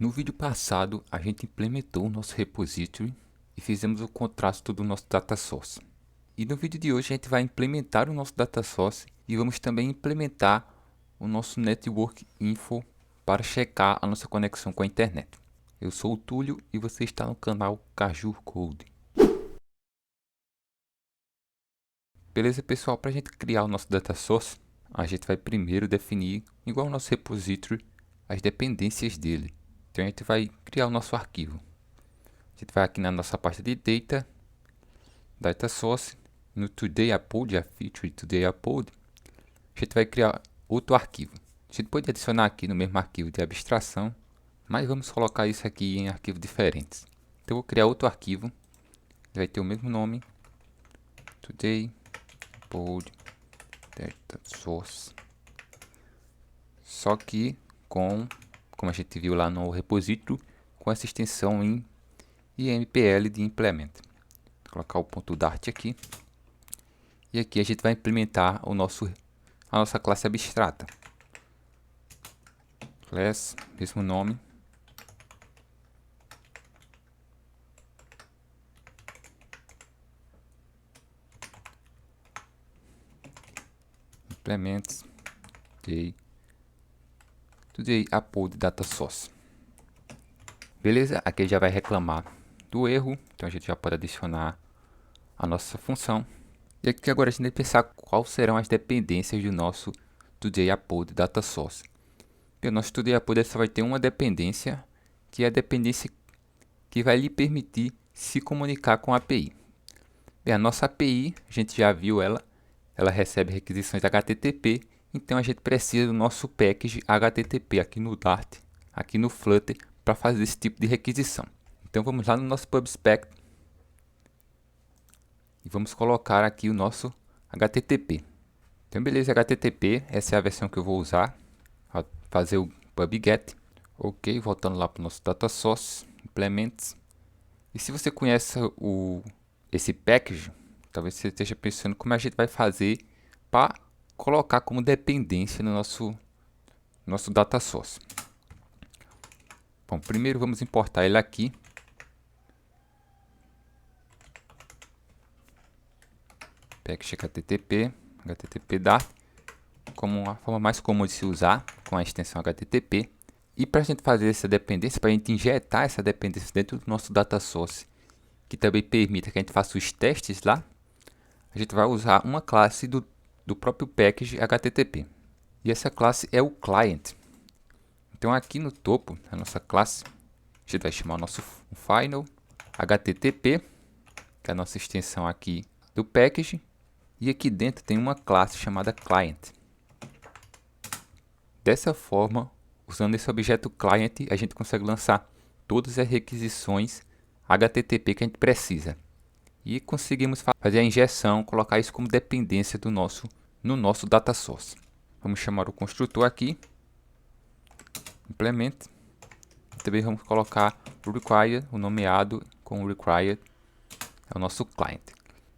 No vídeo passado, a gente implementou o nosso repository e fizemos o contraste do nosso data source. E no vídeo de hoje a gente vai implementar o nosso data source e vamos também implementar o nosso network info para checar a nossa conexão com a internet. Eu sou o Túlio e você está no canal Cajur Code. Beleza, pessoal? Para a gente criar o nosso data source, a gente vai primeiro definir, igual ao nosso repository, as dependências dele. Então a gente vai criar o nosso arquivo. A gente vai aqui na nossa pasta de data source, no today upload, a feature today upload, a gente vai criar outro arquivo. A gente pode adicionar aqui no mesmo arquivo de abstração, mas vamos colocar isso aqui em arquivos diferentes. Então eu vou criar outro arquivo, vai ter o mesmo nome, today upload data source, só que como a gente viu lá no repository, com essa extensão em IMPL de implement. Vou colocar o ponto Dart aqui. E aqui a gente vai implementar a nossa classe abstrata. Class, mesmo nome. Implements today upload data source. Beleza? Aqui já vai reclamar do erro, então a gente já pode adicionar a nossa função. E aqui agora a gente vai pensar quais serão as dependências do nosso today upload data source. E o nosso today upload só vai ter uma dependência, que é a dependência que vai lhe permitir se comunicar com a API. Bem, a nossa API, a gente já viu ela recebe requisições HTTP, então a gente precisa do nosso package HTTP aqui no Dart, aqui no Flutter, para fazer esse tipo de requisição. Então vamos lá no nosso PubSpec e vamos colocar aqui o nosso HTTP. Então beleza, HTTP, essa é a versão que eu vou usar, vou fazer o pubget. Ok, voltando lá para o nosso data source, implements. E se você conhece esse package, talvez você esteja pensando como a gente vai fazer para colocar como dependência no nosso data source. Bom, primeiro vamos importar ele aqui. Package HTTP Dart, como uma forma mais comum de se usar com a extensão HTTP. E para a gente fazer essa dependência, para a gente injetar essa dependência dentro do nosso data source, que também permita que a gente faça os testes lá, a gente vai usar uma classe do próprio package HTTP. E essa classe é o client. Então aqui no topo da nossa classe, a gente vai chamar o nosso final HTTP, que é a nossa extensão aqui do package. E aqui dentro tem uma classe chamada client. Dessa forma, usando esse objeto client, a gente consegue lançar todas as requisições HTTP que a gente precisa. E conseguimos fazer a injeção, colocar isso como dependência no nosso data source. Vamos chamar o construtor aqui, implement. Também vamos colocar o required, o nomeado com o required, é o nosso client.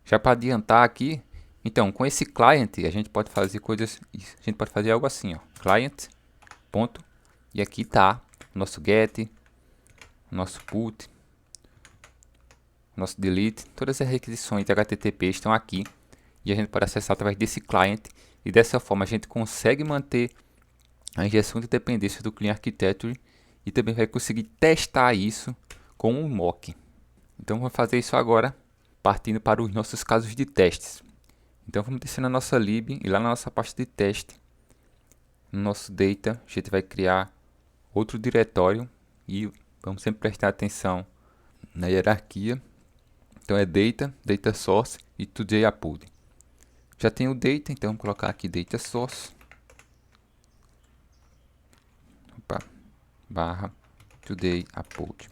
Já para adiantar aqui, então com esse client a gente pode fazer a gente pode fazer algo assim, ó, client, ponto, e aqui está o nosso get, o nosso put, nosso delete, todas as requisições de HTTP estão aqui e a gente pode acessar através desse client e dessa forma a gente consegue manter a injeção de dependência do Clean Architecture e também vai conseguir testar isso com um mock. Então vamos fazer isso agora partindo para os nossos casos de testes. Então vamos descer na nossa lib e lá na nossa pasta de teste, no nosso data, a gente vai criar outro diretório e vamos sempre prestar atenção na hierarquia. Então é data source e today upload. Já tem o data, então vamos colocar aqui data source. Barra today upload.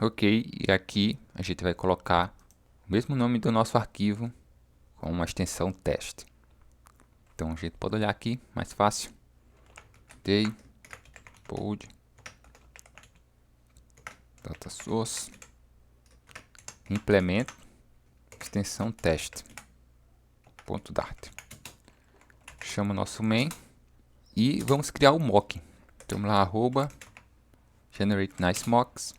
Ok, e aqui a gente vai colocar o mesmo nome do nosso arquivo com uma extensão teste. Então a gente pode olhar aqui, mais fácil. Today upload data source implement extensão teste ponto dart. Chama o nosso main e vamos criar o mock. Vamos lá, arroba generate nice mocks,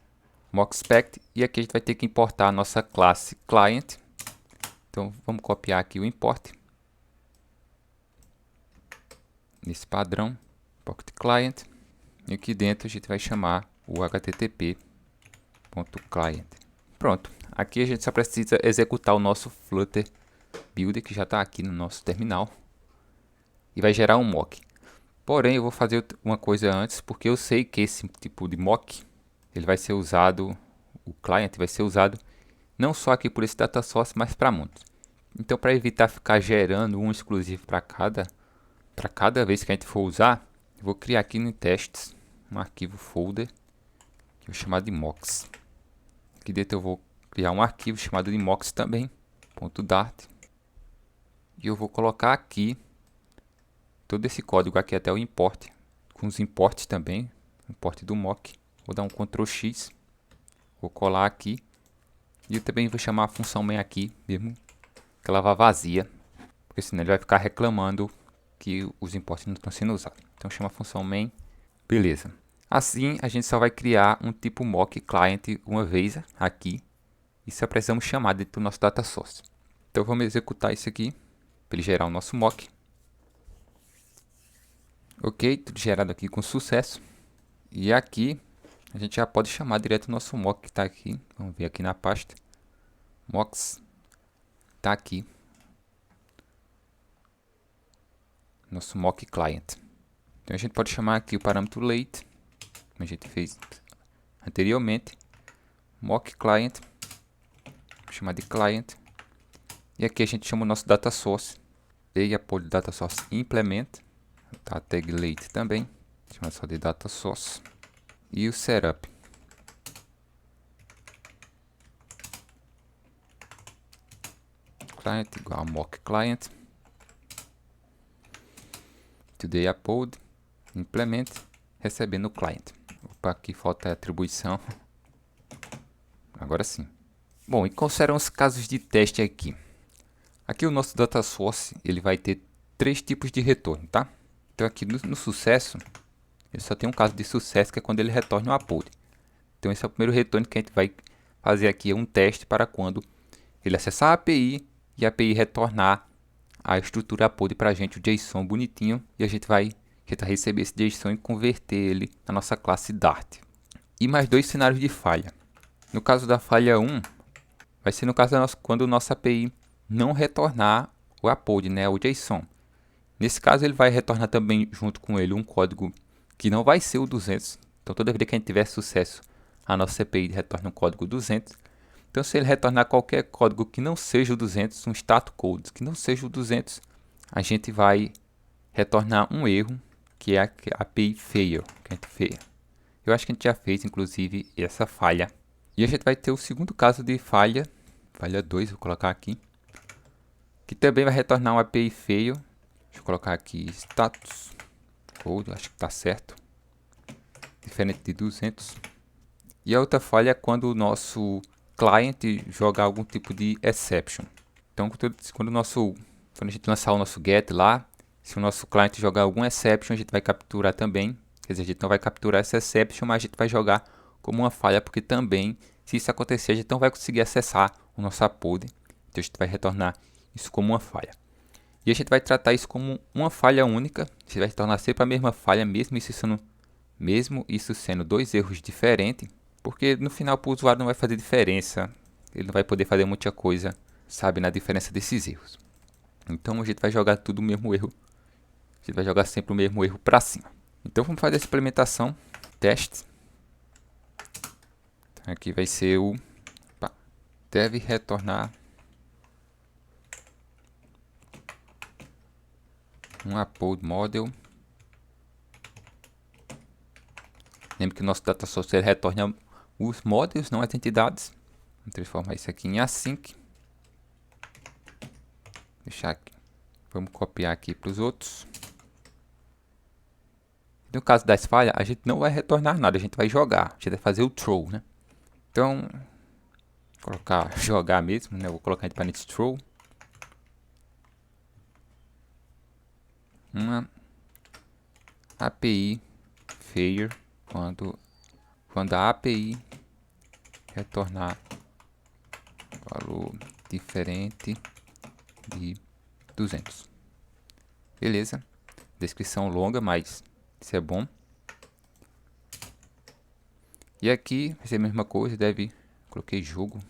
mockspect, e aqui a gente vai ter que importar a nossa classe client. Então vamos copiar aqui o import nesse padrão, pocket client, e aqui dentro a gente vai chamar o http.client. Pronto, aqui a gente só precisa executar o nosso Flutter builder, que já está aqui no nosso terminal, e vai gerar um mock. Porém, eu vou fazer uma coisa antes, porque eu sei que esse tipo de mock, ele vai ser usado, o client vai ser usado não só aqui por esse data source, mas para muitos. Então, para evitar ficar gerando um exclusivo para cada vez que a gente for usar, eu vou criar aqui no testes um arquivo folder que eu vou chamar de mocks. Aqui dentro eu vou criar um arquivo chamado de mocks também, .dart, e eu vou colocar aqui todo esse código aqui até o import, com os imports também, import do mock. Vou dar um Ctrl X, vou colar aqui, e eu também vou chamar a função main aqui, mesmo que ela vá vazia, porque senão ele vai ficar reclamando que os imports não estão sendo usados. Então chama a função main, beleza. Assim a gente só vai criar um tipo mock client uma vez aqui, e só precisamos chamar dentro do nosso data source. Então vamos executar isso aqui, para ele gerar o nosso mock. Ok, tudo gerado aqui com sucesso. E aqui a gente já pode chamar direto o nosso mock que está aqui. Vamos ver aqui na pasta. Mocks está aqui. Nosso mock client. Então a gente pode chamar aqui o parâmetro late, como a gente fez anteriormente. Mock client. Vou chamar de client. E aqui a gente chama o nosso data source. E apoio data source implement. Tá, tag late também. Chama só de data source. E o setup. Client igual a mock client. Today upload. Implement. Recebendo o client. Opa, aqui falta a atribuição. Agora sim. Bom, e quais serão os casos de teste aqui? Aqui o nosso data source, ele vai ter 3 tipos de retorno, tá? Então aqui no sucesso, ele só tem um caso de sucesso, que é quando ele retorna o upload. Então esse é o primeiro retorno que a gente vai fazer aqui, é um teste para quando ele acessar a API e a API retornar a estrutura upload para a gente, o JSON bonitinho, e a gente vai receber esse JSON e converter ele na nossa classe Dart. E mais 2 cenários de falha. No caso da falha 1, vai ser no caso quando o nosso API não retornar o upload, né, o JSON. Nesse caso ele vai retornar também junto com ele um código que não vai ser o 200. Então toda vez que a gente tiver sucesso, a nossa API retorna um código 200. Então se ele retornar qualquer código que não seja o 200, um status code que não seja o 200, a gente vai retornar um erro, que é a API fail, que a gente fez. Eu acho que a gente já fez inclusive essa falha. E a gente vai ter o segundo caso de falha, falha 2, vou colocar aqui, que também vai retornar um API fail. Deixa eu colocar aqui status code, acho que está certo, diferente de 200. E a outra falha é quando o nosso client jogar algum tipo de exception. Então quando a gente lançar o nosso get lá, se o nosso client jogar algum exception, a gente vai capturar também. Quer dizer, a gente não vai capturar essa exception, mas a gente vai jogar como uma falha, porque também, se isso acontecer, a gente não vai conseguir acessar o nosso upload. Então a gente vai retornar isso como uma falha. E a gente vai tratar isso como uma falha única. A gente vai retornar sempre a mesma falha, mesmo isso sendo 2 erros diferentes. Porque no final para o usuário não vai fazer diferença. Ele não vai poder fazer muita coisa, sabe, na diferença desses erros. Então a gente vai jogar tudo o mesmo erro. A gente vai jogar sempre o mesmo erro para cima. Então vamos fazer essa implementação. Teste. Então, aqui vai ser o... deve retornar um upload model. Lembre que o nosso data source retorna os models, não as entidades. Vamos transformar isso aqui em async. Deixar aqui. Vamos copiar aqui para os outros. No caso das falhas, a gente não vai retornar nada, a gente vai jogar. A gente vai fazer o throw, né? Então, vou colocar jogar mesmo, né? Vou colocar para nesse throw uma API fair quando a API retornar valor diferente de 200. Beleza. Descrição longa, mas isso é bom. E aqui vai ser a mesma coisa, coloquei jogar.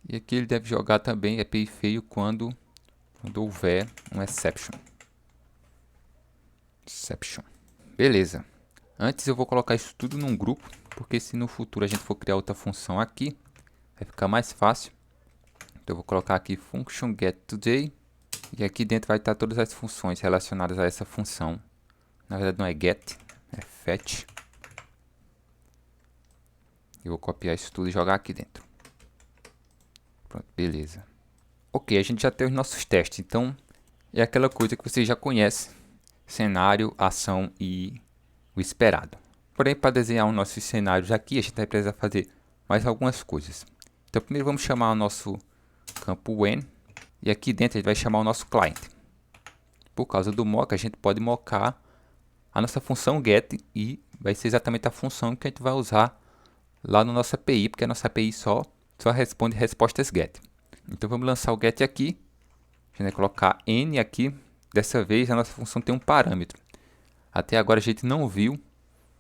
E aqui ele deve jogar também API feio quando houver um exception. Beleza. Antes eu vou colocar isso tudo num grupo, porque se no futuro a gente for criar outra função aqui, vai ficar mais fácil. Então eu vou colocar aqui function getToday, e aqui dentro vai estar todas as funções relacionadas a essa função. Na verdade não é get, é fetch. Eu vou copiar isso tudo e jogar aqui dentro. Pronto, beleza. Ok, a gente já tem os nossos testes, então é aquela coisa que você já conhece: cenário, ação e o esperado. Porém, para desenhar os nossos cenários aqui, a gente vai precisar fazer mais algumas coisas. Então, primeiro vamos chamar o nosso campo when, e aqui dentro a gente vai chamar o nosso client. Por causa do mock, a gente pode mockar a nossa função get, e vai ser exatamente a função que a gente vai usar lá no nossa API, porque a nossa API só responde respostas get. Então vamos lançar o get aqui, a gente vai colocar n aqui. Dessa vez a nossa função tem um parâmetro. Até agora a gente não viu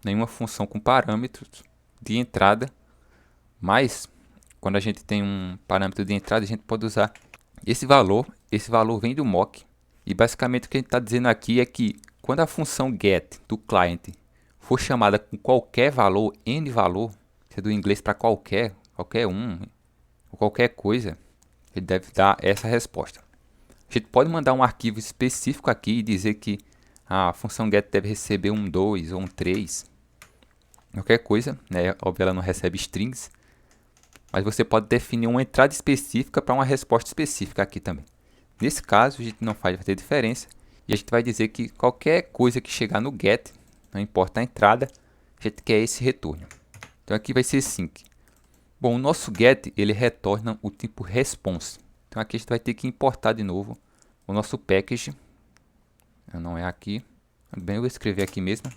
nenhuma função com parâmetros de entrada, mas quando a gente tem um parâmetro de entrada, a gente pode usar esse valor. Esse valor vem do mock, e basicamente o que a gente está dizendo aqui é que quando a função get do client for chamada com qualquer valor, n valor, se é do inglês para qualquer um, ou qualquer coisa, ele deve dar essa resposta. A gente pode mandar um arquivo específico aqui e dizer que a função get deve receber um 2 ou um 3, qualquer coisa, né? Óbvio, ela não recebe strings, mas você pode definir uma entrada específica para uma resposta específica aqui também. Nesse caso, a gente não vai ter diferença, e a gente vai dizer que qualquer coisa que chegar no get, não importa a entrada, a gente quer esse retorno. Então aqui vai ser sync. Bom, o nosso get, ele retorna o tipo response. Então aqui a gente vai ter que importar de novo o nosso package. Não é aqui. Bem, eu vou escrever aqui mesmo.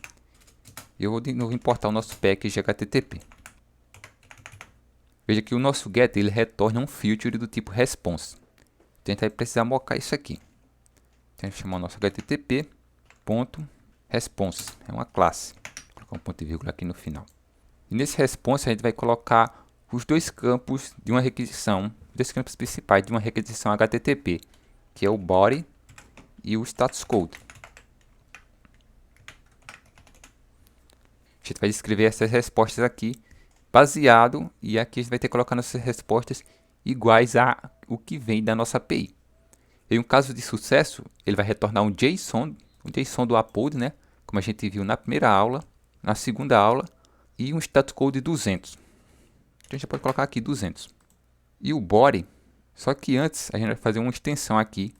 Eu vou de novo importar o nosso package HTTP. Veja que o nosso get, ele retorna um feature do tipo response. Então a gente vai precisar mocar isso aqui. Então a gente vai chamar o nosso HTTP.response. É uma classe. Vou colocar um ponto e vírgula aqui no final. E nesse response a gente vai colocar os dois campos de uma requisição, dois campos principais de uma requisição HTTP, que é o body e o status code. A gente vai escrever essas respostas aqui, baseado, e aqui a gente vai ter que colocar nossas respostas iguais a o que vem da nossa API. Em um caso de sucesso, ele vai retornar um JSON do upload, né? Como a gente viu na primeira aula, na segunda aula, e um status code 200. Então a gente pode colocar aqui 200. E o body, só que antes a gente vai fazer uma extensão aqui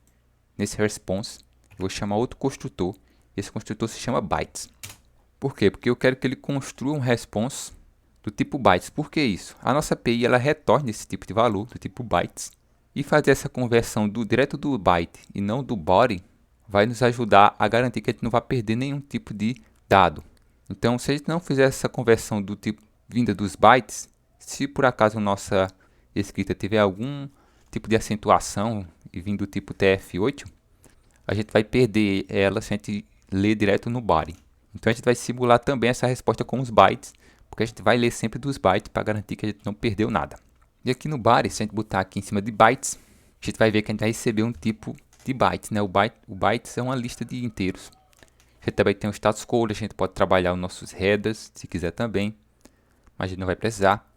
nesse response. Eu vou chamar outro construtor. Esse construtor se chama bytes. Por quê? Porque eu quero que ele construa um response do tipo bytes. Por que isso? A nossa API ela retorna esse tipo de valor do tipo bytes. E fazer essa conversão direto do byte e não do body vai nos ajudar a garantir que a gente não vai perder nenhum tipo de dado. Então, se a gente não fizer essa conversão do tipo vinda dos bytes, se por acaso nossa escrita tiver algum tipo de acentuação e vindo do tipo TF8, a gente vai perder ela se a gente ler direto no body. Então a gente vai simular também essa resposta com os bytes, porque a gente vai ler sempre dos bytes para garantir que a gente não perdeu nada. E aqui no body, se a gente botar aqui em cima de bytes, a gente vai ver que a gente vai receber um tipo de bytes, né? O bytes é uma lista de inteiros. A gente também tem o status code, a gente pode trabalhar os nossos headers, se quiser também, mas a gente não vai precisar.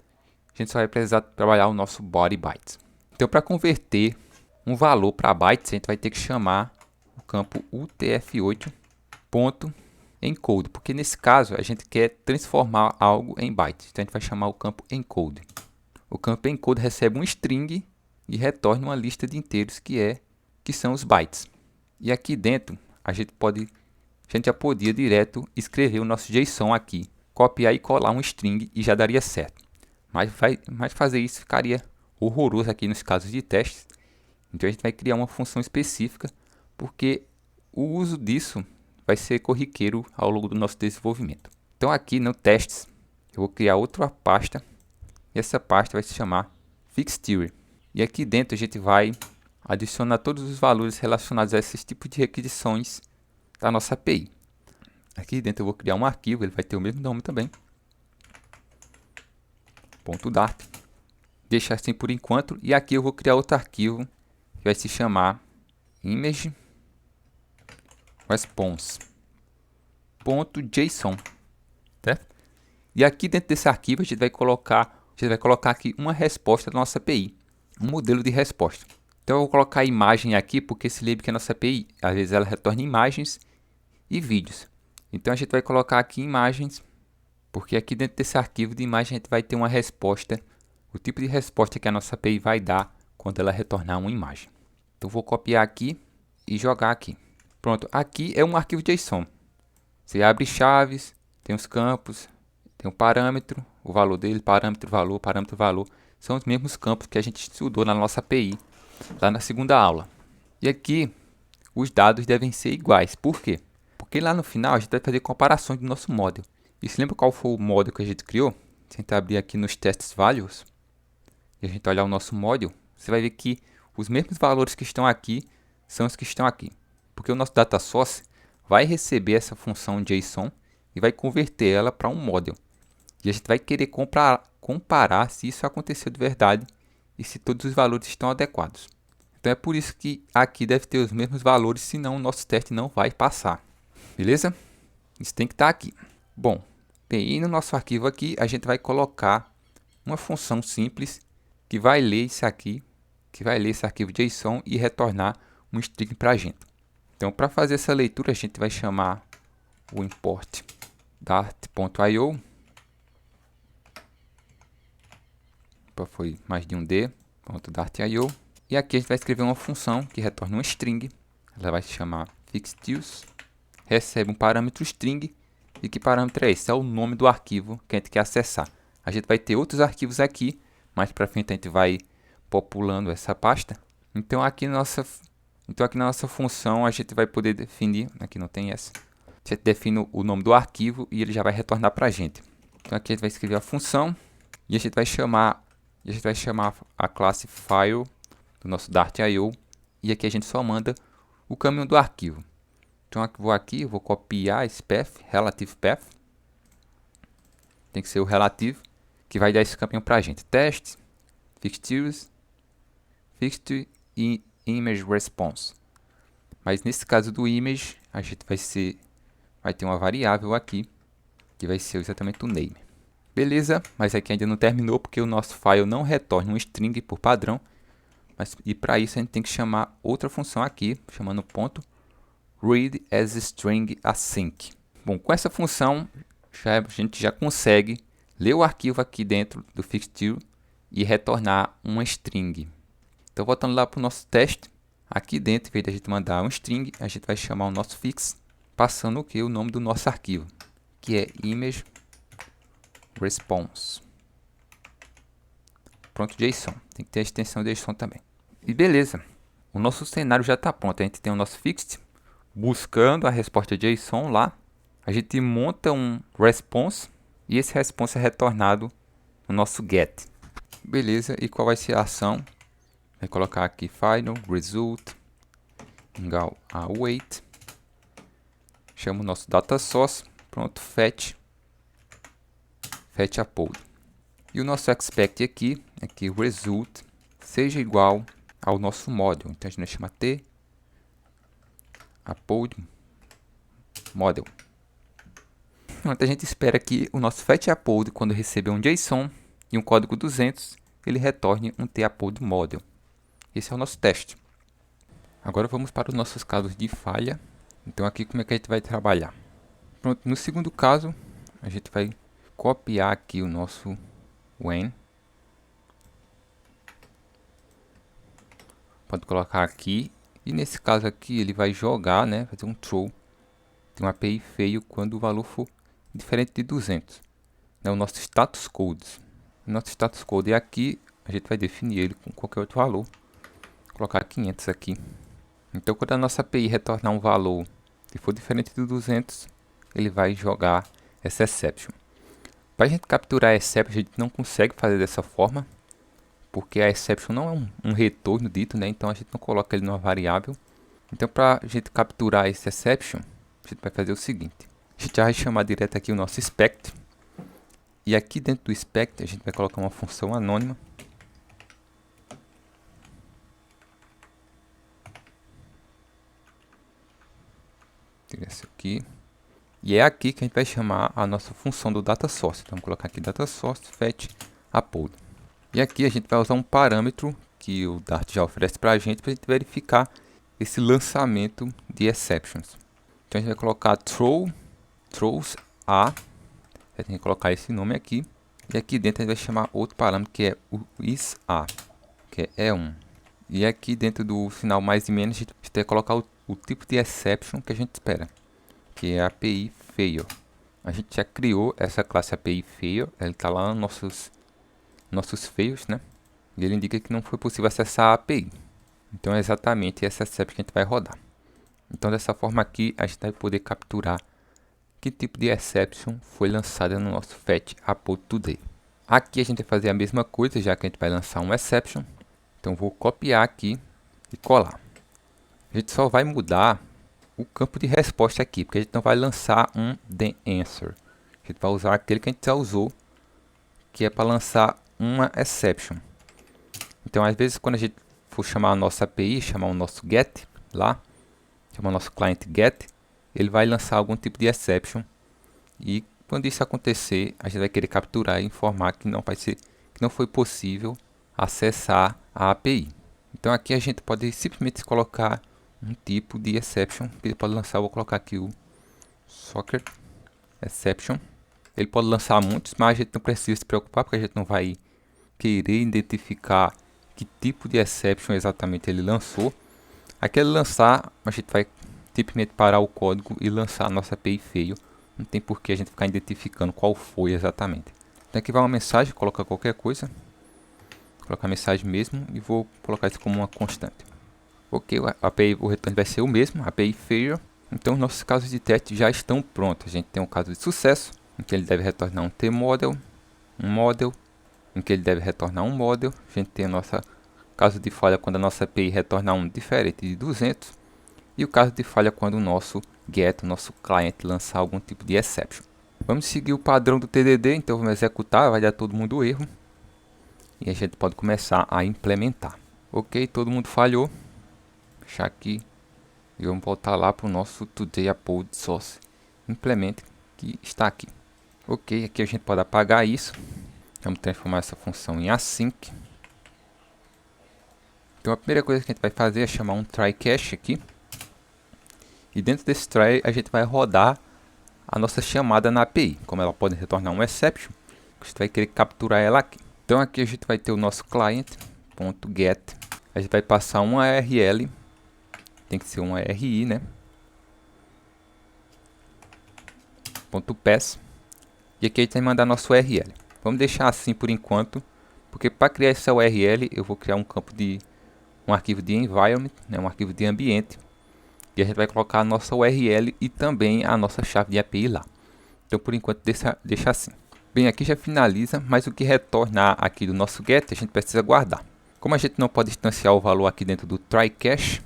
A gente só vai precisar trabalhar o nosso body bytes. Então, para converter um valor para bytes, a gente vai ter que chamar o campo utf8.encode, porque nesse caso a gente quer transformar algo em bytes. Então, a gente vai chamar o campo encode. O campo encode recebe um string e retorna uma lista de inteiros que são os bytes. E aqui dentro a gente já podia direto escrever o nosso JSON aqui, copiar e colar um string e já daria certo. Mas fazer isso ficaria horroroso aqui nos casos de testes. Então a gente vai criar uma função específica, porque o uso disso vai ser corriqueiro ao longo do nosso desenvolvimento. Então aqui no testes, eu vou criar outra pasta, e essa pasta vai se chamar FixTheory. E aqui dentro a gente vai adicionar todos os valores relacionados a esses tipos de requisições da nossa API. Aqui dentro eu vou criar um arquivo, ele vai ter o mesmo nome também, .dart. Deixar assim por enquanto, e aqui eu vou criar outro arquivo que vai se chamar image response.json, certo? E aqui dentro desse arquivo a gente vai colocar aqui uma resposta da nossa API, um modelo de resposta. Então eu vou colocar a imagem aqui porque se lembre que a nossa API, às vezes ela retorna imagens e vídeos. Então a gente vai colocar aqui imagens, porque aqui dentro desse arquivo de imagem a gente vai ter uma resposta, o tipo de resposta que a nossa API vai dar quando ela retornar uma imagem. Então vou copiar aqui e jogar aqui. Pronto, aqui é um arquivo JSON. Você abre chaves, tem os campos, tem o parâmetro, o valor dele, parâmetro, valor. São os mesmos campos que a gente estudou na nossa API, lá na segunda aula. E aqui, os dados devem ser iguais. Por quê? Porque lá no final a gente vai fazer comparações do nosso model. E se lembra qual foi o model que a gente criou? Se a gente abrir aqui nos testes values, e a gente olhar o nosso model, você vai ver que os mesmos valores que estão aqui são os que estão aqui. Porque o nosso data source vai receber essa função JSON e vai converter ela para um model. E a gente vai querer comparar se isso aconteceu de verdade e se todos os valores estão adequados. Então é por isso que aqui deve ter os mesmos valores, senão o nosso teste não vai passar. Beleza? Isso tem que estar aqui. Bom, bem, e no nosso arquivo aqui a gente vai colocar uma função simples que vai ler isso aqui, que vai ler esse arquivo JSON e retornar um string para a gente. Então, para fazer essa leitura, a gente vai chamar o import dart.io. Foi mais de um D, .dart.io. E aqui a gente vai escrever uma função que retorna uma string. Ela vai se chamar fixTheory. Recebe um parâmetro string. E que parâmetro é esse? É o nome do arquivo que a gente quer acessar. A gente vai ter outros arquivos aqui. Mais para frente a gente vai populando essa pasta. Então aqui na nossa função a gente vai poder definir, aqui não tem essa, a gente define o nome do arquivo e ele já vai retornar para a gente. Então aqui a gente vai escrever a função e a gente vai chamar a classe file do nosso Dart.io e aqui a gente só manda o caminho do arquivo. Então eu vou copiar esse path, relative path, tem que ser o relativo, que vai dar esse caminho para a gente. Teste, fixTheory e image response. Mas nesse caso do image, a gente vai ter uma variável aqui, que vai ser exatamente o name. Beleza, mas aqui ainda não terminou, porque o nosso file não retorna um string por padrão. E para isso a gente tem que chamar outra função aqui, chamando ponto read as string async. Bom, com essa função, a gente já consegue ler o arquivo aqui dentro do FixTheory e retornar uma string. Então, voltando lá para o nosso teste, aqui dentro, em vez de a gente mandar um string, a gente vai chamar o nosso fix, passando o que? O nome do nosso arquivo, que é image response. Pronto, JSON. Tem que ter a extensão JSON também. E beleza, o nosso cenário já está pronto. A gente tem o nosso fixed, buscando a resposta JSON lá. A gente monta um response e esse response é retornado no nosso get. Beleza, e qual vai ser a ação? Vai colocar aqui final result igual a await. Chama o nosso data source. Pronto, fetch upload. E o nosso expect aqui é que o result seja igual ao nosso model. Então a gente vai chamar t upload model. Então a gente espera que o nosso fetch upload, quando receber um JSON e um código 200, ele retorne um t upload model. Esse é o nosso teste. Agora vamos para os nossos casos de falha. Então aqui como é que a gente vai trabalhar? Pronto, no segundo caso, a gente vai copiar aqui o nosso when. Pode colocar aqui. E nesse caso aqui ele vai jogar, né, fazer um throw. Tem um API feio quando o valor for diferente de 200. É o nosso status code. O nosso status code é aqui, a gente vai definir ele com qualquer outro valor. Vou colocar 500 aqui. Então quando a nossa API retornar um valor Se for diferente do 200, ele vai jogar essa exception. Para a gente capturar a exception, a gente não consegue fazer dessa forma, porque a exception não é um retorno dito, né? Então a gente não coloca ele numa variável. Então para a gente capturar esse exception, a gente vai fazer o seguinte. A gente já vai chamar direto aqui o nosso expect. E aqui dentro do expect a gente vai colocar uma função anônima. Tira esse aqui. E é aqui que a gente vai chamar a nossa função do data source. Então vamos colocar aqui data source fetch upload. E aqui a gente vai usar um parâmetro que o Dart já oferece para a gente verificar esse lançamento de exceptions. Então a gente vai colocar throws a, a gente vai colocar esse nome aqui, e aqui dentro a gente vai chamar outro parâmetro que é o isA, que é E1. E aqui dentro do sinal mais e menos a gente vai colocar o tipo de exception que a gente espera, que é a API fail. A gente já criou essa classe API fail, ela está lá nos nossos fails, né? E ele indica que não foi possível acessar a API. Então é exatamente essa exception que a gente vai rodar. Então dessa forma aqui a gente vai poder capturar que tipo de exception foi lançada no nosso fetch upload today. Aqui a gente vai fazer a mesma coisa, já que a gente vai lançar um exception. Então vou copiar aqui e colar. A gente só vai mudar o campo de resposta aqui, porque a gente não vai lançar um the answer. A gente vai usar aquele que a gente já usou, que é para lançar uma exception. Então às vezes quando a gente for chamar a nossa API, chamar o nosso get lá, chamar o nosso client get, ele vai lançar algum tipo de exception, e quando isso acontecer a gente vai querer capturar e informar que não foi possível acessar a API. Então aqui a gente pode simplesmente colocar um tipo de exception que ele pode lançar. Eu vou colocar aqui o socket exception. Ele pode lançar muitos, mas a gente não precisa se preocupar, porque a gente não vai querer identificar que tipo de exception exatamente ele lançou. Aqui ele lançar, a gente vai simplesmente parar o código e lançar a nossa API fail. Não tem por que a gente ficar identificando qual foi exatamente. Então aqui vai uma mensagem, colocar qualquer coisa. Vou colocar mensagem mesmo e vou colocar isso como uma constante. Ok, o retorno vai ser o mesmo, API fail. Então nossos casos de teste já estão prontos. A gente tem um caso de sucesso, em que ele deve retornar um T-model, um model, em que ele deve retornar um model. A gente tem o nosso caso de falha quando a nossa API retornar um diferente de 200. E o caso de falha quando o nosso get, o nosso client, lançar algum tipo de exception. Vamos seguir o padrão do TDD, então vamos executar, vai dar todo mundo erro. E a gente pode começar a implementar. Ok, todo mundo falhou. Fechar aqui. E vamos voltar lá para o nosso today upload source implement, que está aqui. Ok, aqui a gente pode apagar isso. Vamos transformar essa função em async. Então a primeira coisa que a gente vai fazer é chamar um try catch aqui. E dentro desse try a gente vai rodar a nossa chamada na API. Como ela pode retornar um exception, a gente vai querer capturar ela aqui. Então aqui a gente vai ter o nosso client.get. A gente vai passar uma URL. Tem que ser uma RI, né? .pass. E aqui a gente vai mandar nosso URL. Vamos deixar assim por enquanto, porque para criar essa URL eu vou criar um campo de um arquivo de environment, né, um arquivo de ambiente, e a gente vai colocar a nossa URL e também a nossa chave de API lá. Então por enquanto deixa assim. Bem, aqui já finaliza, mas o que retornar aqui do nosso get a gente precisa guardar. Como a gente não pode instanciar o valor aqui dentro do try catch,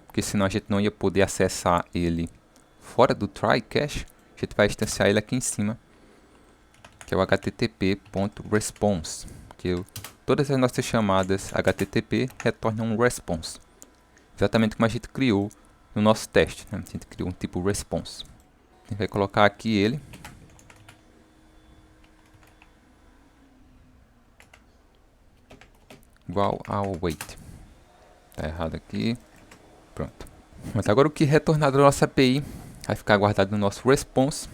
porque senão a gente não ia poder acessar ele fora do try catch, a gente vai instanciar ele aqui em cima, que é o http.response, que todas as nossas chamadas HTTP retornam um response, exatamente como a gente criou no nosso teste, né? A gente criou um tipo response. A gente vai colocar aqui ele. Igual ao wait. Tá errado aqui. Pronto. Mas agora o que retornar da nossa API vai ficar guardado no nosso response.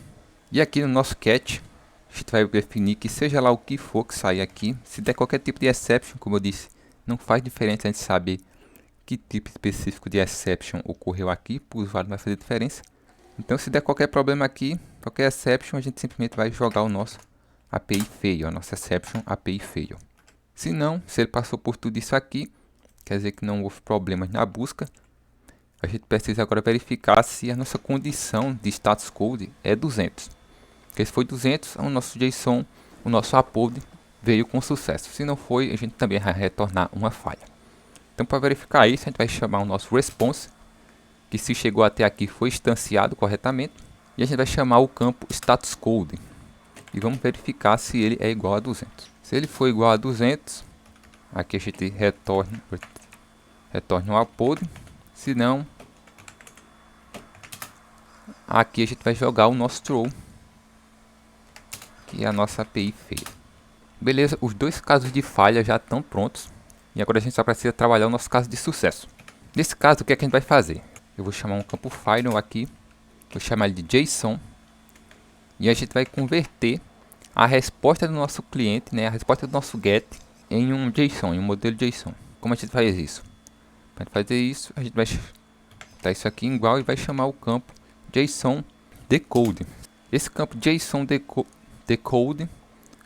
E aqui no nosso catch, a gente vai definir que seja lá o que for que sair aqui. Se der qualquer tipo de exception, como eu disse, não faz diferença a gente saber que tipo específico de exception ocorreu aqui. Para o usuário não vai fazer diferença. Então se der qualquer problema aqui, qualquer exception, a gente simplesmente vai jogar o nosso API fail, a nossa exception API fail. Se não, se ele passou por tudo isso aqui, quer dizer que não houve problemas na busca, a gente precisa agora verificar se a nossa condição de status code é 200. Porque se foi 200, o nosso JSON, o nosso upload veio com sucesso. Se não foi, a gente também vai retornar uma falha. Então, para verificar isso, a gente vai chamar o nosso response, que se chegou até aqui foi instanciado corretamente. E a gente vai chamar o campo status code. E vamos verificar se ele é igual a 200. Se ele for igual a 200, aqui a gente retorna um upload. Se não, aqui a gente vai jogar o nosso throw, que é a nossa API feia. Beleza, os dois casos de falha já estão prontos. E agora a gente só precisa trabalhar o nosso caso de sucesso. Nesse caso, o que é que a gente vai fazer? Eu vou chamar um campo final aqui. Vou chamar ele de JSON. E a gente vai converter a resposta do nosso cliente, né, a resposta do nosso GET, em um JSON, em um modelo JSON. Como a gente faz isso? Para fazer isso, a gente vai botar isso aqui igual e vai chamar o campo JSON decode. Esse campo JSON decode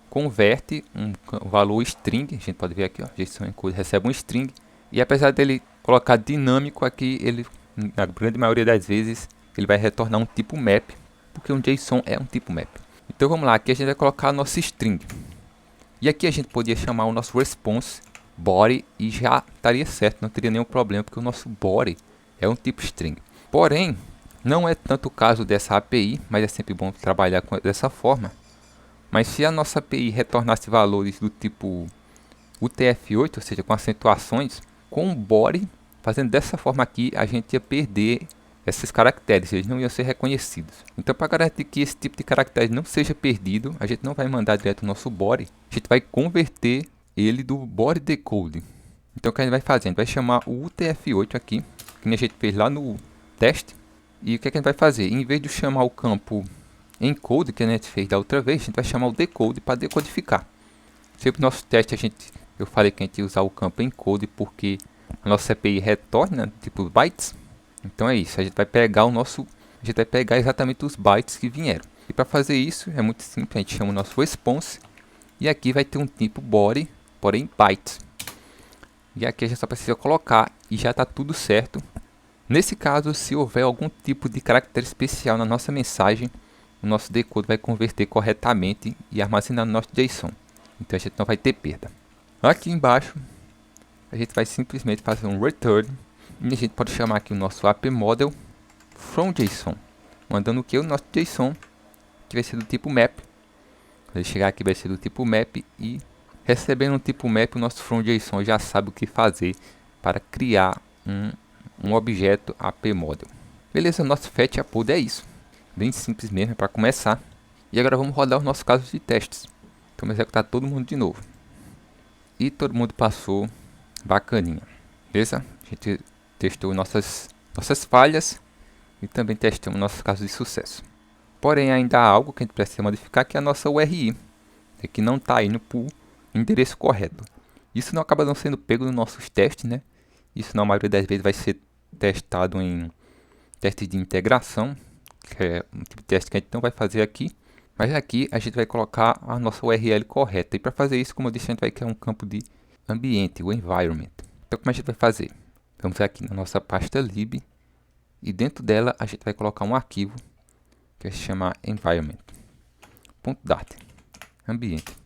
converte um valor string. A gente pode ver aqui, ó, JSON encode recebe um string. E apesar dele colocar dinâmico aqui, ele, na grande maioria das vezes, ele vai retornar um tipo map, porque um JSON é um tipo map. Então vamos lá, aqui a gente vai colocar a nossa string. E aqui a gente podia chamar o nosso response body e já estaria certo, não teria nenhum problema, porque o nosso body é um tipo string. Porém, não é tanto o caso dessa API, mas é sempre bom trabalhar dessa forma. Mas se a nossa API retornasse valores do tipo UTF-8, ou seja, com acentuações, com o body, fazendo dessa forma aqui, a gente ia perder esses caracteres, eles não iam ser reconhecidos. Então, para garantir que esse tipo de caractere não seja perdido, a gente não vai mandar direto o nosso body, a gente vai converter ele do body decode. Então, o que a gente vai fazer? A gente vai chamar o UTF-8 aqui, que a gente fez lá no teste. E o que a gente vai fazer? Em vez de chamar o campo encode, que a gente fez da outra vez, a gente vai chamar o decode para decodificar. Sempre no nosso teste eu falei que a gente ia usar o campo encode porque a nossa API retorna tipo bytes. Então é isso, a gente vai pegar exatamente os bytes que vieram. E para fazer isso é muito simples, a gente chama o nosso response e aqui vai ter um tipo body, porém bytes. E aqui a gente só precisa colocar e já está tudo certo. Nesse caso, se houver algum tipo de caractere especial na nossa mensagem, o nosso decode vai converter corretamente e armazenar no nosso JSON. Então a gente não vai ter perda. Aqui embaixo, a gente vai simplesmente fazer um return. E a gente pode chamar aqui o nosso app model from JSON. Mandando o que? O nosso JSON, que vai ser do tipo map. Quando ele chegar aqui vai ser do tipo map e recebendo o tipo map, o nosso from JSON já sabe o que fazer para criar um objeto app model. Beleza, nosso fetch upload é isso. Bem simples mesmo, para começar. E agora vamos rodar os nossos casos de testes. Então vamos executar todo mundo de novo. E todo mundo passou bacaninha. Beleza? A gente testou nossas falhas e também testamos nossos casos de sucesso. Porém, ainda há algo que a gente precisa modificar, que é a nossa URI, que não está indo para o endereço correto. Isso não acaba não sendo pego nos nossos testes, né? Isso na maioria das vezes vai ser testado em testes de integração, que é um tipo de teste que a gente não vai fazer aqui. Mas aqui a gente vai colocar a nossa URL correta. E para fazer isso, como eu disse, a gente vai criar um campo de ambiente, o environment. Então como a gente vai fazer? Vamos aqui na nossa pasta lib e dentro dela a gente vai colocar um arquivo que vai se chamar environment.dart ambiente.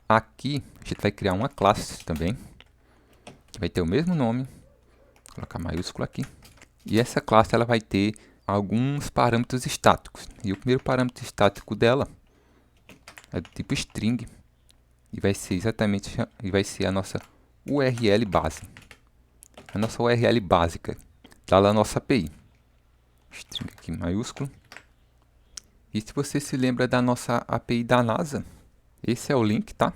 Aqui a gente vai criar uma classe também que vai ter o mesmo nome, vou colocar maiúsculo aqui. E essa classe ela vai ter alguns parâmetros estáticos. E o primeiro parâmetro estático dela é do tipo string e vai ser a nossa URL base. A nossa URL básica está lá na nossa API. String aqui maiúsculo. E se você se lembra da nossa API da NASA, esse é o link, tá?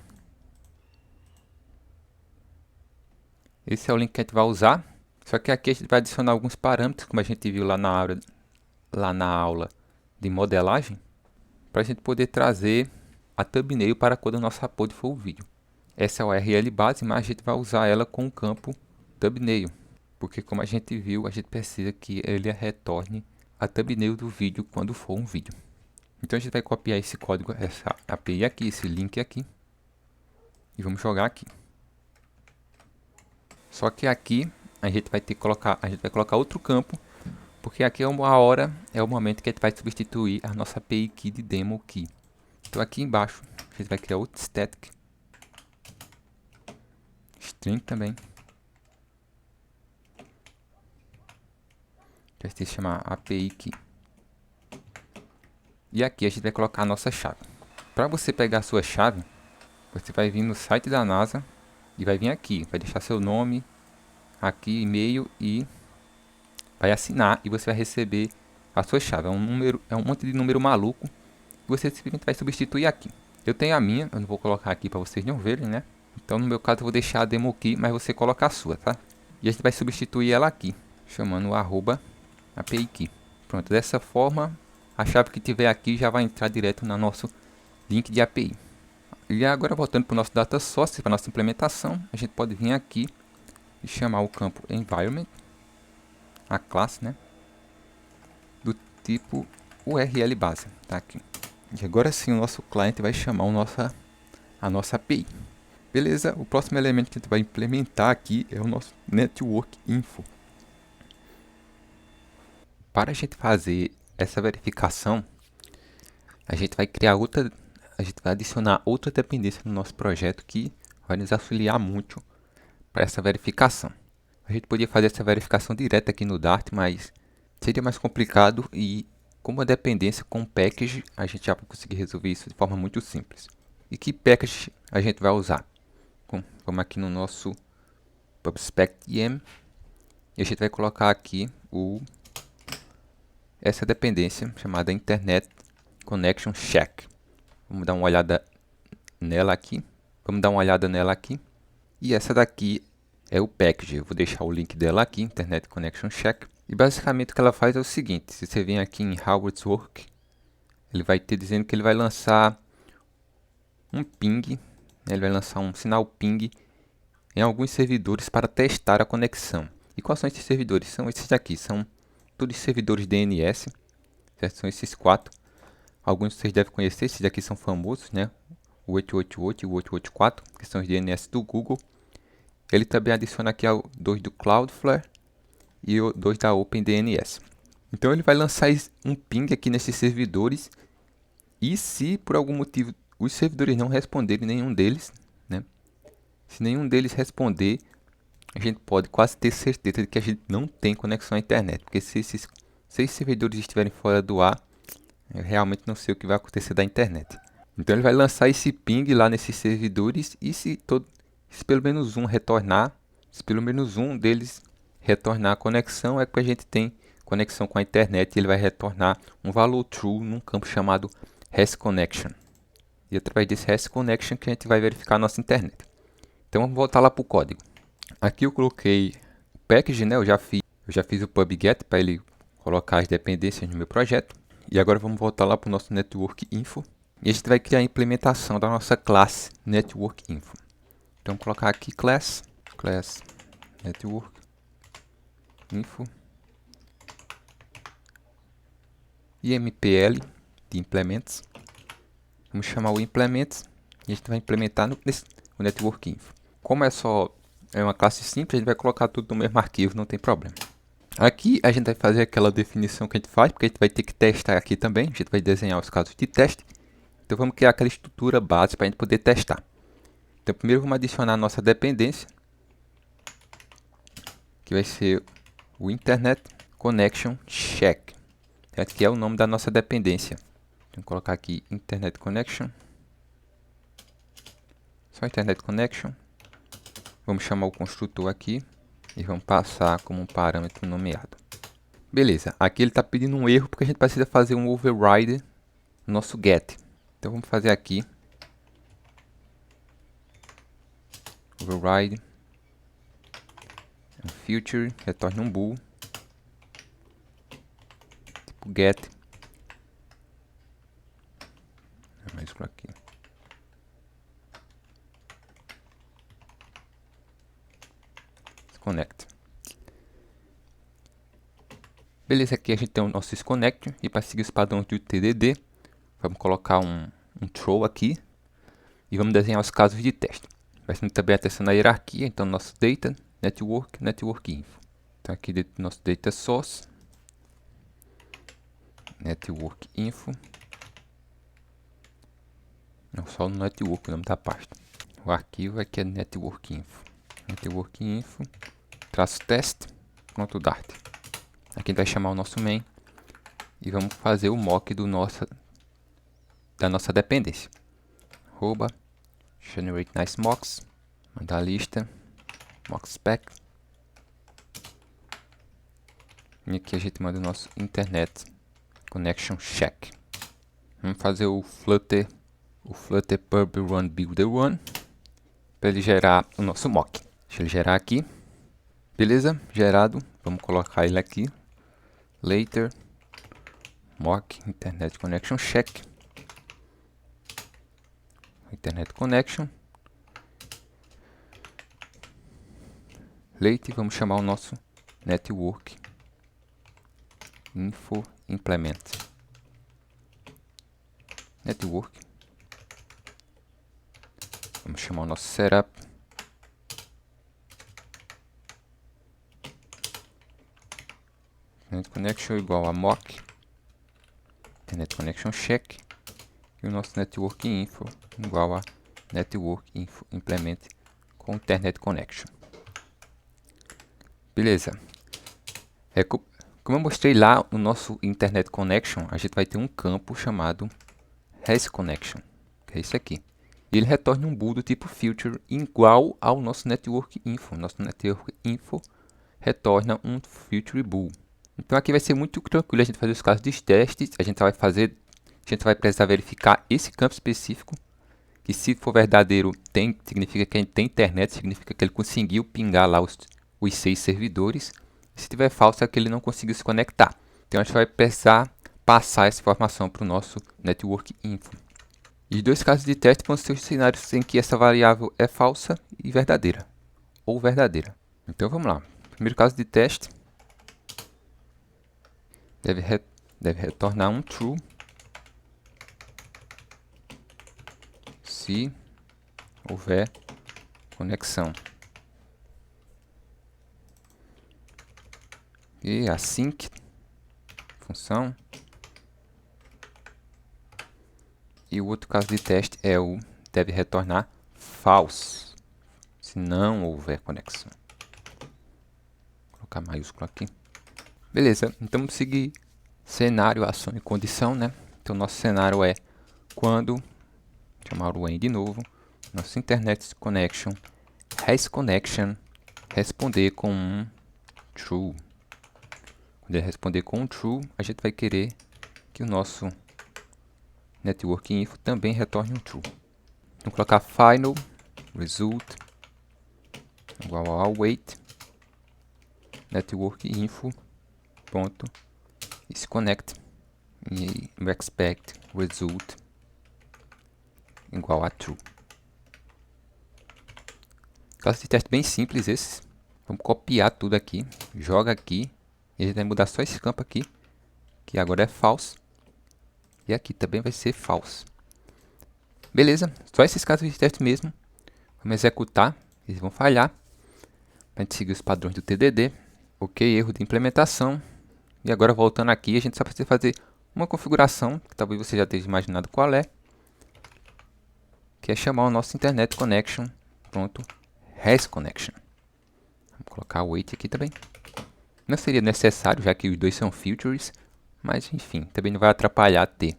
Esse é o link que a gente vai usar. Só que aqui a gente vai adicionar alguns parâmetros, como a gente viu lá na aula de modelagem, para a gente poder trazer a thumbnail para quando o nosso upload for o vídeo. Essa é a URL base, mas a gente vai usar ela com o campo thumbnail, porque como a gente viu, a gente precisa que ele retorne a thumbnail do vídeo quando for um vídeo. Então a gente vai copiar esse código, essa API aqui, esse link aqui, e vamos jogar aqui. Só que aqui a gente vai colocar outro campo Porque aqui é uma hora, é o momento que a gente vai substituir a nossa API Key de Demo Key. Então aqui embaixo a gente vai criar outro static. String também. Que vai se chamar API Key. E aqui a gente vai colocar a nossa chave. Para você pegar a sua chave, você vai vir no site da NASA e vai vir aqui, vai deixar seu nome, aqui e-mail e vai assinar e você vai receber a sua chave. É um número, é um monte de número maluco que você simplesmente vai substituir aqui. Eu tenho a minha, eu não vou colocar aqui para vocês não verem, né? Então no meu caso eu vou deixar a demo key, mas você coloca a sua, tá? E a gente vai substituir ela aqui, chamando o @API key. Pronto, dessa forma a chave que tiver aqui já vai entrar direto no nosso link de API. E agora voltando para o nosso data source, para nossa implementação, a gente pode vir aqui e chamar o campo environment, a classe, né, do tipo URL base, tá aqui. E agora sim o nosso cliente vai chamar a nossa API. Beleza, o próximo elemento que a gente vai implementar aqui é o nosso network info. Para a gente fazer essa verificação, a gente vai adicionar outra dependência no nosso projeto que vai nos auxiliar muito para essa verificação. A gente podia fazer essa verificação direta aqui no Dart, mas seria mais complicado e como a dependência com package, a gente já vai conseguir resolver isso de forma muito simples. E que package a gente vai usar? Bom, vamos aqui no nosso PubSpec.im e a gente vai colocar aqui essa dependência chamada Internet Connection Check. Vamos dar uma olhada nela aqui. E essa daqui é o package. Eu vou deixar o link dela aqui, Internet Connection Check. E basicamente o que ela faz é o seguinte: se você vem aqui em How It's Work, ele vai te dizendo que ele vai lançar um ping, né? Ele vai lançar um sinal ping em alguns servidores para testar a conexão. E quais são esses servidores? São esses daqui, são todos servidores DNS, certo? São esses 4. Alguns vocês devem conhecer, esses daqui são famosos, né? O 888 e o 884, que são os DNS do Google. Ele também adiciona aqui 2 do Cloudflare e 2 da OpenDNS. Então ele vai lançar um ping aqui nesses servidores e se por algum motivo os servidores não responderem nenhum deles, né? Se nenhum deles responder, a gente pode quase ter certeza de que a gente não tem conexão à internet, porque se esses 6 servidores estiverem fora do ar, eu realmente não sei o que vai acontecer da internet. Então ele vai lançar esse ping lá nesses servidores e se pelo menos um retornar, se pelo menos um deles retornar a conexão, é que a gente tem conexão com a internet e ele vai retornar um valor true num campo chamado REST-Connection. E através desse REST-Connection que a gente vai verificar a nossa internet. Então vamos voltar lá para o código. Aqui eu coloquei o package, né? Eu já fiz o pub-get para ele colocar as dependências no meu projeto. E agora vamos voltar lá para o nosso network info. E a gente vai criar a implementação da nossa classe network info. Então vamos colocar aqui class network info e MPL de implements. Vamos chamar o implements e a gente vai implementar o network info. Como é uma classe simples, a gente vai colocar tudo no mesmo arquivo, não tem problema. Aqui a gente vai fazer aquela definição que a gente faz, porque a gente vai ter que testar aqui também. A gente vai desenhar os casos de teste. Então vamos criar aquela estrutura base para a gente poder testar. Então primeiro vamos adicionar a nossa dependência, que vai ser o Internet Connection Check, certo? Que é o nome da nossa dependência. Então colocar aqui Internet Connection, só Internet Connection. Vamos chamar o construtor aqui e vamos passar como um parâmetro nomeado. Beleza, aqui ele está pedindo um erro porque a gente precisa fazer um override no nosso get. Então vamos fazer aqui override future, retorne um bool tipo get aqui. Connect. Beleza, aqui a gente tem o nosso disconnect e para seguir os padrões do TDD, vamos colocar um throw aqui e vamos desenhar os casos de teste. Vai ser também atenção na hierarquia, então nosso data, network info. Então aqui dentro do nosso data source, network info. Não, só o network, o nome da pasta. O arquivo aqui é network info. Network info, traço teste, ponto dart. Aqui a gente vai chamar o nosso main e vamos fazer o mock da nossa dependência. Arroba generate nice mocks, mandar a lista, mock spec. E aqui a gente manda o nosso internet connection check. Vamos fazer o Flutter pub run builder one para ele gerar o nosso mock. Deixa ele gerar aqui. Beleza, gerado. Vamos colocar ele aqui. Later mock internet connection check. Internet connection. Later, vamos chamar o nosso network info implement. Network. Vamos chamar o nosso setup. Internet connection igual a mock. Internet connection check. E o nosso network info igual a network info implement com internet connection. Beleza. Como eu mostrei lá no nosso internet connection, a gente vai ter um campo chamado hasConnection, que é esse aqui. E ele retorna um bool do tipo future igual ao nosso network info. Nosso network info retorna um future bool. Então aqui vai ser muito tranquilo a gente fazer os casos de testes. A gente vai precisar verificar esse campo específico, que se for verdadeiro significa que a gente tem internet, significa que ele conseguiu pingar lá os 6 servidores. E se tiver falso é que ele não conseguiu se conectar. Então a gente vai precisar passar essa informação para o nosso network info. E os dois casos de teste vão ser os cenários em que essa variável é falsa e verdadeira, ou verdadeira. Então vamos lá. Primeiro caso de teste deve retornar um true se houver conexão. E a sync função. E o outro caso de teste é o deve retornar false se não houver conexão. Vou colocar maiúsculo aqui. Beleza, então vamos seguir cenário, ação e condição, né? Então nosso cenário é quando, chamar o when de novo, nosso internet connection, hasConnection, responder com um true. Quando ele responder com um true, a gente vai querer que o nosso network info também retorne um true. Vamos colocar final result igual a await network info ponto isConnect e expect result igual a true. Caso de teste bem simples esses. Vamos copiar tudo aqui, joga aqui e a gente vai mudar só esse campo aqui, que agora é false. E aqui também vai ser false. Beleza, só esses casos de teste mesmo. Vamos executar, eles vão falhar. Para a gente seguir os padrões do TDD. Ok, erro de implementação. E agora voltando aqui, a gente só precisa fazer uma configuração, que talvez você já tenha imaginado qual é. Que é chamar o nosso internet connection ponto hasConnection. Vamos colocar o wait aqui também. Não seria necessário, já que os dois são futures. Mas enfim, também não vai atrapalhar ter.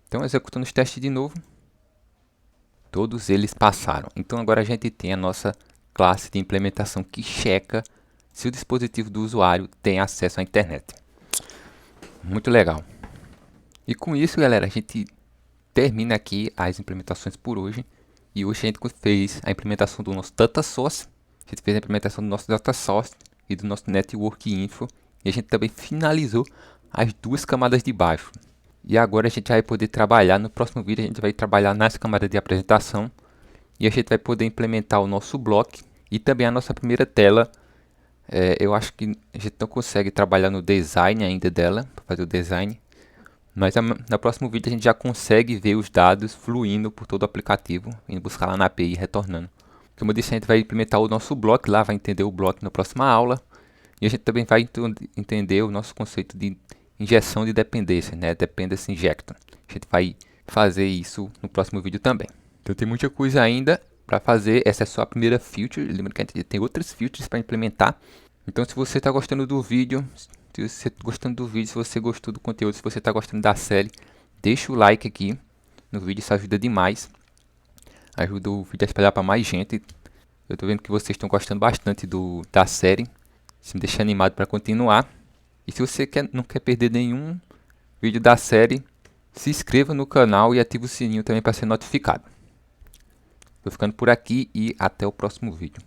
Então executando os testes de novo. Todos eles passaram. Então agora a gente tem a nossa classe de implementação que checa se o dispositivo do usuário tem acesso à internet. Muito legal. E com isso, galera, a gente termina aqui as implementações por hoje. E hoje a gente fez a implementação do nosso Data Source. A gente fez a implementação do nosso Data Source e do nosso Network Info. E a gente também finalizou as duas camadas de baixo. E agora a gente vai poder trabalhar, no próximo vídeo a gente vai trabalhar nas camadas de apresentação. E a gente vai poder implementar o nosso bloco e também a nossa primeira tela. Eu acho que a gente não consegue trabalhar no design ainda dela, para fazer o design. Mas no próximo vídeo a gente já consegue ver os dados fluindo por todo o aplicativo, indo buscar lá na API e retornando. Como eu disse, a gente vai implementar o nosso bloco lá, vai entender o bloco na próxima aula. E a gente também vai entender o nosso conceito de injeção de dependência, né? Dependency Injector. A gente vai fazer isso no próximo vídeo também. Então tem muita coisa ainda para fazer. Essa é só a primeira feature. Lembra que a gente tem outras features para implementar. Então se você está gostando do vídeo, se você gostou do conteúdo, se você está gostando da série, deixa o like aqui no vídeo, isso ajuda demais. Ajuda o vídeo a espalhar para mais gente. Eu estou vendo que vocês estão gostando bastante da série. Isso me deixa animado para continuar. E se você não quer perder nenhum vídeo da série, se inscreva no canal e ative o sininho também para ser notificado. Estou ficando por aqui e até o próximo vídeo.